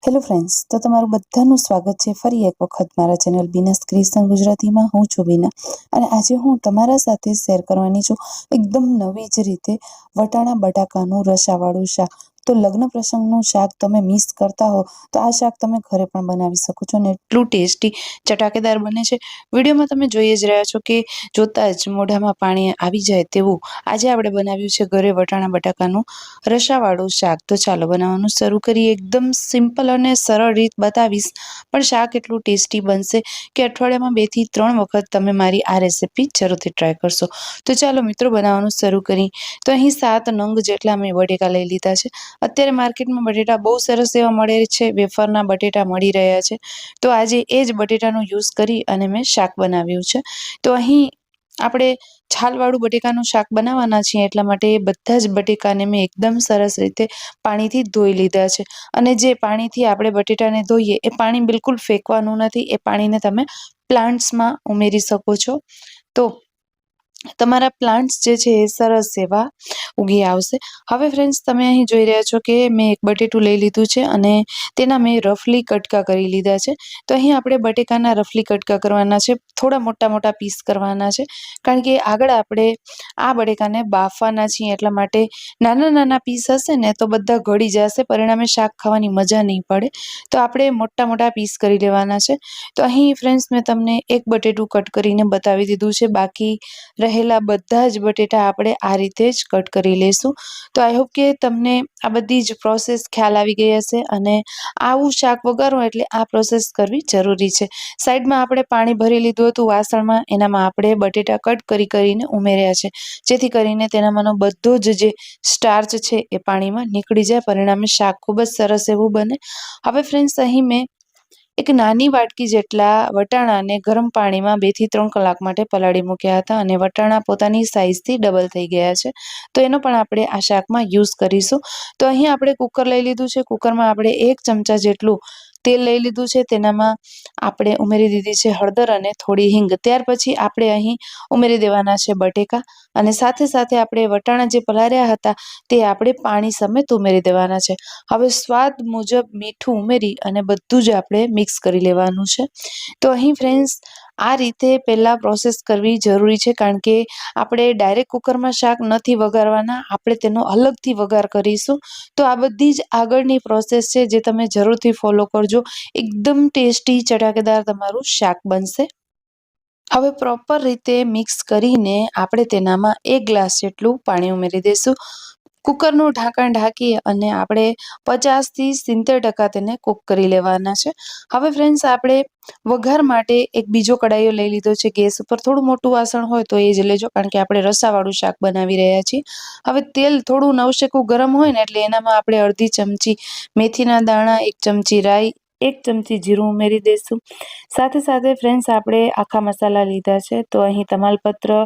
Hello friends, તો તમારું બધાનું સ્વાગત છે ફરી એક વખત મારા ચેનલ બીનાસ ક્રિએશન ગુજરાતીમાં. હું છું બીના અને આજે હું તમારા સાથે શેર કરવાની છું એકદમ નવી જ રીતે વટાણા બટાકાનું રસાવાળું શાક. તો લગ્ન પ્રસંગનું શાક તમે મિસ કરતા હો તો આ શાક તમે ઘરે પણ બનાવી શકો છો અને એટલું ટેસ્ટી ચટાકેદાર બને છે. વિડીયોમાં તમે જોઈ જ રહ્યા છો કે જોતા જ મોઢામાં પાણી આવી જાય તેવું આજે આપણે બનાવ્યું છે ઘરે વટાણા બટાકાનું રસાવાળું શાક. તો ચાલો બનાવવાનું શરૂ કરીએ. એકદમ સિમ્પલ અને સરળ રીત બતાવીશ, પણ શાક એટલું ટેસ્ટી બનશે કે અઠવાડિયામાં 2 થી 3 વખત તમે મારી આ રેસીપી જરૂરથી ટ્રાય કરશો. તો ચાલો મિત્રો બનાવવાનું શરૂ કરી. તો અહીં 7 નંગ જેટલા મેં બટેકા લઈ લીધા છે. અત્યારે માર્કેટમાં બટેટા બહુ સરસ એવા મળે છે, વેફરના બટેટા મળી રહ્યા છે. તો આજે એ જ બટેટાનો યુઝ કરી અને મેં શાક બનાવ્યું છે. તો અહીં આપણે છાલવાળું બટેકાનું શાક બનાવવાના છીએ, એટલા માટે બધા જ બટેકાને મેં એકદમ સરસ રીતે પાણીથી ધોઈ લીધા છે. અને જે પાણીથી આપણે બટેટાને ધોઈએ એ પાણી બિલકુલ ફેંકવાનું નથી. એ પાણીને તમે પ્લાન્ટ્સમાં ઉમેરી શકો છો. તો તમારા પ્લાન્ટ્સ જે છે એ સરસ એવા ઉગી આવશે. હવે ફ્રેન્ડ્સ, તમે અહીં જોઈ રહ્યા છો કે મેં એક બટેટું લઈ લીધું છે અને તેના મેં રફલી કટકા કરી લીધા છે. તો અહીં આપણે બટેકાના રફલી કટકા કરવાના છે, થોડા મોટા મોટા પીસ કરવાના છે, કારણ કે આગળ આપણે આ બટેકાને બાફવાના છીએ. એટલા માટે નાના નાના પીસ હશે ને તો બધા ગળી જશે, પરિણામે શાક ખાવાની મજા નહીં પડે. તો આપણે મોટા મોટા પીસ કરી લેવાના છે. તો અહીં ફ્રેન્ડ્સ મેં તમને એક બટેટું કટ કરીને બતાવી દીધું છે, બાકી રહેલા બધા જ બટેટા આપણે આ રીતે જ કટ કરી લઈશું. તો આઈ હોપ કે તમને આ બધી જ પ્રોસેસ ખ્યાલ આવી ગઈ હશે અને આવું શાક વઘારવું એટલે આ પ્રોસેસ કરવી જરૂરી છે. સાઈડમાં આપણે પાણી ભરી લીધું હતું વાસણમાં, એનામાં આપણે બટેટા કટ કરીને ઉમેર્યા છે, જેથી કરીને તેનામાંનો બધો જ જે સ્ટાર્ચ છે એ પાણીમાં નીકળી જાય, પરિણામે શાક ખૂબ જ સરસ એવું બને. હવે ફ્રેન્ડ્સ, અહીં મેં એક નાની વાટકી જેટલા વટાણાને ગરમ પાણીમાં 2 થી 3 કલાક માટે પલાળી મૂક્યા હતા અને વટાણા પોતાની સાઈઝથી ડબલ થઈ ગયા છે. તો એનો પણ આપણે આ શાકમાં યુઝ કરીશું. તો અહીં આપણે કુકર લઈ લીધું છે. કુકરમાં આપણે 1 ચમચા જેટલું તેલ લઈ લીધું છે. તેનામાં આપણે ઉમેરી દીધી છે હળદર અને થોડી હિંગ. ત્યાર પછી આપણે અહીં ઉમેરી દેવાના છે બટેકા અને સાથે સાથે આપણે વટાણા જે પલાળ્યા હતા તે આપણે પાણી સમેત ઉમેરી દેવાના છે. હવે સ્વાદ મુજબ મીઠું ઉમેરી અને બધું જ આપણે મિક્સ કરી લેવાનું છે. તો અહીં ફ્રેન્ડ્સ, આ રીતે પહેલાં પ્રોસેસ કરવી જરૂરી છે, કારણ કે આપણે ડાયરેક્ટ કુકરમાં શાક નથી વઘારવાના, આપણે તેનો અલગથી વઘાર કરીશું. તો આ બધી જ આગળની પ્રોસેસ છે જે તમે જરૂરથી ફોલો કરજો. એકદમ ટેસ્ટી ચટાકેદાર તમારું શાક બનશે. હવે પ્રોપર રીતે મિક્સ કરીને આપણે તેનામાં 1 ગ્લાસ જેટલું પાણી ઉમેરી દઈશું. કુકરનું ઢાંકણ ઢાંકી અને આપણે 50 થી 70% તેને કૂક કરી લેવાના છે. હવે ફ્રેન્ડ્સ, આપણે વઘાર માટે એક બીજો કડાઈઓ લઈ લીધો છે ગેસ ઉપર. થોડું મોટું વાસણ હોય તો એ જ લેજો, કારણ કે આપણે રસાવાળું શાક બનાવી રહ્યા છીએ. હવે તેલ થોડું નવશેકું ગરમ હોય ને એટલે એનામાં આપણે અડધી ચમચી મેથીના દાણા, 1 ચમચી રાઈ, 1 ચમચી જીરું ઉમેરી દઈશું. સાથે સાથે ફ્રેન્ડ્સ, આપણે આખા મસાલા લીધા છે. તો અહીં તમાલપત્ર,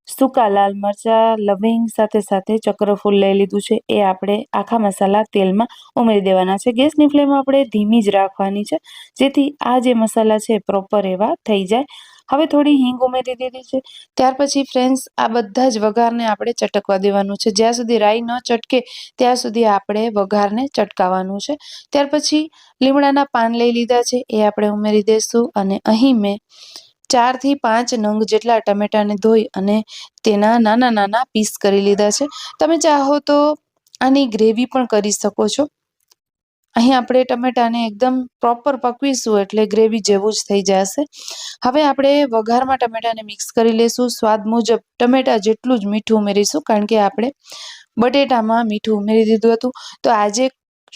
સૂકા લાલ મરચાં, લવિંગ, સાથે સાથે ચક્રફૂલ લઈ લીધું છે. એ આપણે આખા મસાલા તેલમાં ઉમેરી દેવાના છે. ગેસની ફ્લેમ આપણે ધીમી જ રાખવાની છે, જેથી આ જે મસાલા છે પ્રોપર એવા થઈ જાય. હવે થોડી હિંગ ઉમેરી દીધી છે. ત્યાર પછી ફ્રેન્ડ્સ, આ બધા જ વઘારને આપણે ચટકવા દેવાનું છે. જ્યાં સુધી રાઈ ન ચટકે ત્યાં સુધી આપણે વઘારને ચટકાવવાનું છે. ત્યાર પછી લીમડાના પાન લઈ લીધા છે, એ આપણે ઉમેરી દઈશું. અને અહીં મેં 4 થી 5 નંગ જેટલા ટમેટાને ધોઈ અને તેના નાના નાના પીસ કરી લીધા છે. તમે ચાહો તો આની ગ્રેવી પણ કરી શકો છો. અહીં આપણે ટમેટાને એકદમ પ્રોપર પકવીશું એટલે ગ્રેવી જેવું જ થઈ જશે. હવે આપણે વઘારમાં ટમેટાને મિક્સ કરી લઈશું. સ્વાદ મુજબ ટમેટા જેટલું જ મીઠું ઉમેરીશું, કારણ કે આપણે બટેટામાં મીઠું ઉમેરી દીધું હતું. તો આજે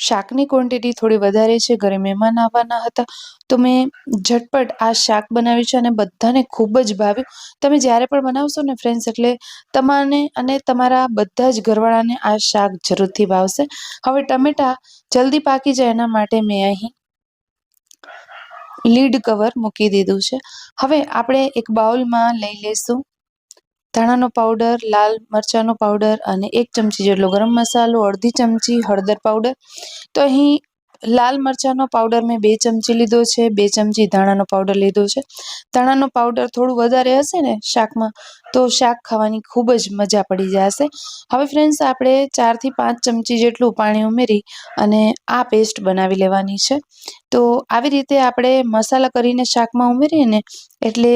શાકની ક્વોન્ટિટી થોડી વધારે છે, ઘરે મહેમાન આવવાના હતા, તો મેં ઝટપટ આ શાક બનાવ્યું છે અને બધાને ખૂબ જ ભાવ્યું. તમે જ્યારે પણ બનાવશો ને ફ્રેન્ડ્સ, એટલે તમારે અને તમારા બધા જ ઘરવાળાને આ શાક જરૂરથી ભાવશે. હવે ટમેટા જલ્દી પાકી જાય એના માટે મેં અહીં લીડ કવર મૂકી દીધું છે. હવે આપણે એક બાઉલમાં લઈ લઈશું ધાણાનો પાવડર, લાલ મરચાંનો પાવડર અને 1 ચમચી જેટલો ગરમ મસાલો, અડધી ચમચી હળદર પાવડર. તો અહીં લાલ મરચાંનો પાવડર મેં 2 ચમચી લીધો છે, 2 ચમચી ધાણાનો પાવડર લીધો છે. ધાણાનો પાવડર થોડું વધારે હશે ને શાકમાં તો શાક ખાવાની ખૂબ જ મજા પડી જશે. હવે ફ્રેન્ડ્સ આપણે 4 થી 5 ચમચી જેટલું પાણી ઉમેરી અને આ પેસ્ટ બનાવી લેવાની છે. તો આવી રીતે આપણે મસાલા કરીને શાકમાં ઉમેરીએ ને એટલે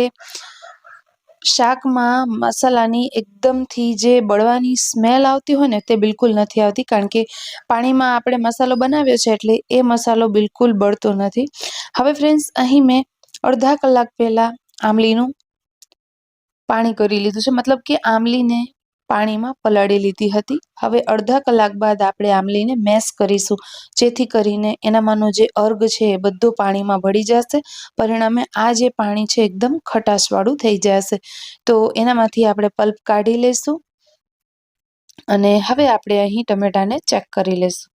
શાકમાં મસાલાની એકદમથી જે બળવાની સ્મેલ આવતી હોય ને તે બિલકુલ નથી આવતી, કારણ કે પાણીમાં આપણે મસાલો બનાવ્યો છે એટલે એ મસાલો બિલકુલ બળતો નથી. હવે ફ્રેન્ડ્સ અહીં મેં અડધા કલાક પહેલા આમલીનું પાણી કરી લીધું છે, મતલબ કે આમલીને પાણીમાં પલાળી લીધી હતી. હવે અડધા કલાક બાદ આપણે આમલીને મેશ કરીશું, જેથી કરીને એનામાંનો જે અર્ગ છે એ બધું પાણીમાં ભળી જશે. પરિણામે આ જે પાણી છે એકદમ ખટાશવાળું થઈ જશે. તો એનામાંથી આપણે પલ્પ કાઢી લઈશું અને હવે આપણે અહીં ટમેટાને ચેક કરી લઈશું.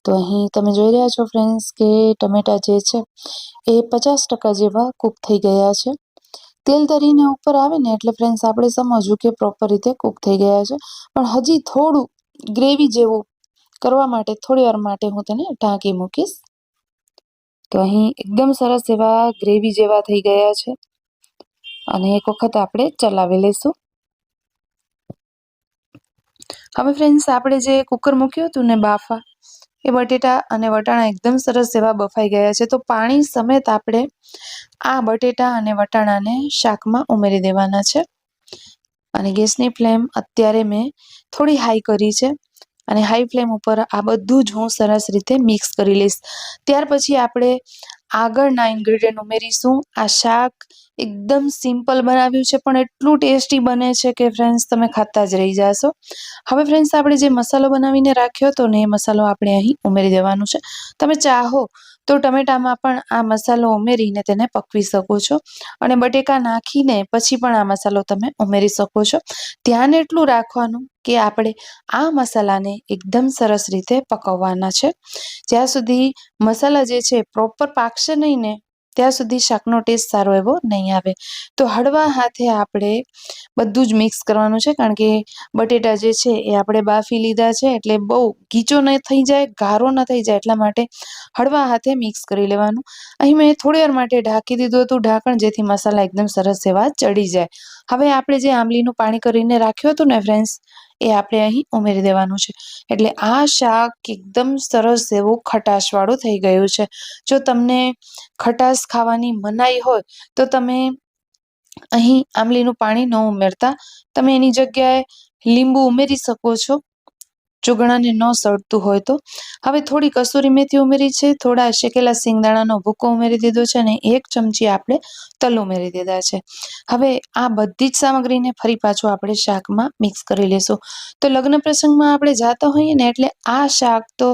તો અહીં તમે જોઈ રહ્યા છો ફ્રેન્ડ્સ કે ટમેટા જે છે એ 50% જેવા કૂક થઈ ગયા છે. તેલ તરીને ઉપર આવે ને એટલે ફ્રેન્ડ્સ આપણે સમજવું કે પ્રોપર રીતે કૂક થઈ ગયા છે, પણ હજી થોડું ગ્રેવી જેવું કરવા માટે થોડી વાર માટે હું તેને ઢાંકી મૂકીશ. તો અહીં એકદમ સરસ એવા ગ્રેવી જેવા થઈ ગયા છે અને એક વખત આપણે ચલાવી લઈશું. હવે ફ્રેન્ડ્સ આપણે જે કુકર મૂક્યું હતું ને બાફા, એ બટેટા અને વટાણા એકદમ સરસ એવા બફાઈ ગયા છે. તો પાણી સમેત આપણે આ બટેટા અને વટાણાને શાકમાં ઉમેરી દેવાના છે અને ગેસની ફ્લેમ અત્યારે મેં થોડી હાઈ કરી છે અને હાઈ ફ્લેમ ઉપર આ બધું જ હું સરસ રીતે મિક્સ કરી લઈશ. ત્યાર પછી આપણે આગળના ઇન્ગ્રેડિયન્ટ ઉમેરીશું. આ શાક એકદમ સિમ્પલ બનાવ્યું છે પણ એટલું ટેસ્ટી બને છે કે ફ્રેન્ડ્સ તમે ખાતા જ રહી જશો. હવે ફ્રેન્ડ્સ આપણે જે મસાલો બનાવીને રાખ્યો હતો ને એ મસાલો આપણે અહીં ઉમેરી દેવાનો છે. તમે ચાહો તો ટમેટામાં પણ આ મસાલો ઉમેરીને તેને પકવી શકો છો અને બટેકા નાખીને પછી પણ આ મસાલો તમે ઉમેરી શકો છો. ધ્યાન એટલું રાખવાનું કે આપણે આ મસાલાને એકદમ સરસ રીતે પકવવાના છે. જ્યાં સુધી મસાલા જે છે પ્રોપર પાકશે નહીં ને ત્યાં સુધી શાકનો ટેસ્ટ સારો એવો નહીં આવે. તો હળવા હાથે આપણે બધું જ મિક્સ કરવાનું છે, કારણ કે બટેટા જે છે એ આપણે બાફી લીધા છે એટલે બહુ ગીચો ન થઈ જાય, ગારો ન થઈ જાય, એટલા માટે હળવા હાથે મિક્સ કરી લેવાનું. અહીં મેં થોડી વાર માટે ઢાંકી દીધું હતું ઢાંકણ, જેથી મસાલા એકદમ સરસ એવા ચડી જાય. હવે આપણે જે આંબલીનું પાણી કરીને રાખ્યું હતું ને ફ્રેન્ડ્સ, એ આપણે અહીં ઉમેરી દેવાનું છે. એટલે આ શાક એકદમ સરસ એવું ખટાશવાળું થઈ ગયું છે. જો તમને ખટાશ ખાવાની મનાઈ હોય તો તમે અહીં આંબલીનું પાણી ન ઉમેરતા તમે એની જગ્યાએ લીંબુ ઉમેરી શકો છો, જો ઘણાને ન સળતું હોય તો. હવે થોડી કસૂરી મેથી ઉમેરી છે, થોડા શેકેલા સિંગદાણાનો ભૂકો ઉમેરી દીધો છે અને 1 ચમચી આપણે તલ ઉમેરી દીધા છે. હવે આ બધી જ સામગ્રીને ફરી પાછું આપણે શાકમાં મિક્સ કરી લેશું. તો લગ્ન પ્રસંગમાં આપણે જાતા હોઈએ ને એટલે આ શાક તો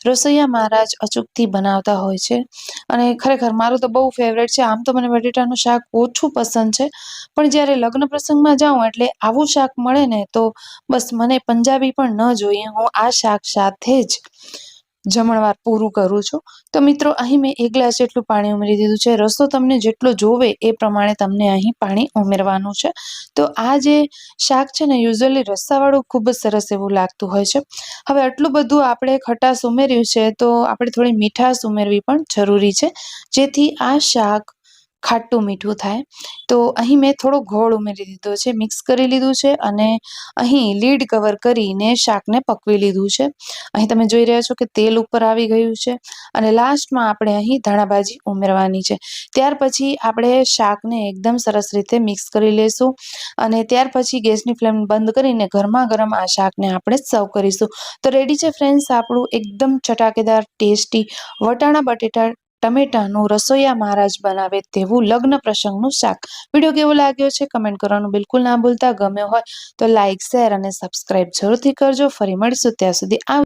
રસોઈયા મહારાજ અચૂકથી બનાવતા હોય છે અને ખરેખર મારું તો બહુ ફેવરેટ છે. આમ તો મને બટેટાનું શાક ઓછું પસંદ છે, પણ જ્યારે લગ્ન પ્રસંગમાં જાઉં એટલે આવું શાક મળે ને તો બસ મને પંજાબી પણ ન જોઈએ, હું આ શાક સાથે જ જમણવાર પૂરું કરું છું. તો મિત્રો અહીં મેં 1 ગ્લાસ જેટલું પાણી ઉમેરી દીધું છે. રસો તમને જેટલો જોવે એ પ્રમાણે તમને અહીં પાણી ઉમેરવાનું છે. તો આ જે શાક છે ને યુઝ્યુઅલી રસાવાળું ખૂબ જ સરસ એવું લાગતું હોય છે. હવે આટલું બધું આપણે ખટાશ ઉમેર્યું છે તો આપણે થોડી મીઠાશ ઉમેરવી પણ જરૂરી છે, જેથી આ શાક ખાટું મીઠું થાય. તો અહીં મેં થોડો ગોળ ઉમેરી દીધો છે, મિક્સ કરી લીધું છે અને અહીં લીડ કવર કરીને શાકને પકવી લીધું છે. અહીં તમે જોઈ રહ્યા છો કે તેલ ઉપર આવી ગયું છે અને લાસ્ટમાં આપણે અહીં ધાણાભાજી ઉમેરવાની છે. ત્યાર પછી આપણે શાકને એકદમ સરસ રીતે મિક્સ કરી લઈશું અને ત્યાર પછી ગેસની ફ્લેમ બંધ કરીને ગરમા ગરમ આ શાકને આપણે સર્વ કરીશું. તો રેડી છે ફ્રેન્ડ્સ આપણું એકદમ ચટાકેદાર ટેસ્ટી વટાણા બટેટા ટમેટાનું રસોઈયા મહારાજ બનાવે તેવું લગ્ન પ્રસંગનું શાક. વિડીયો કેવો લાગ્યો છે કમેન્ટ કરવાનું બિલકુલ ના ભૂલતા. ગમ્યો હોય તો લાઇક, શેર અને સબસ્ક્રાઇબ જરૂરથી કરજો. ફરી મળીશું, ત્યાં સુધી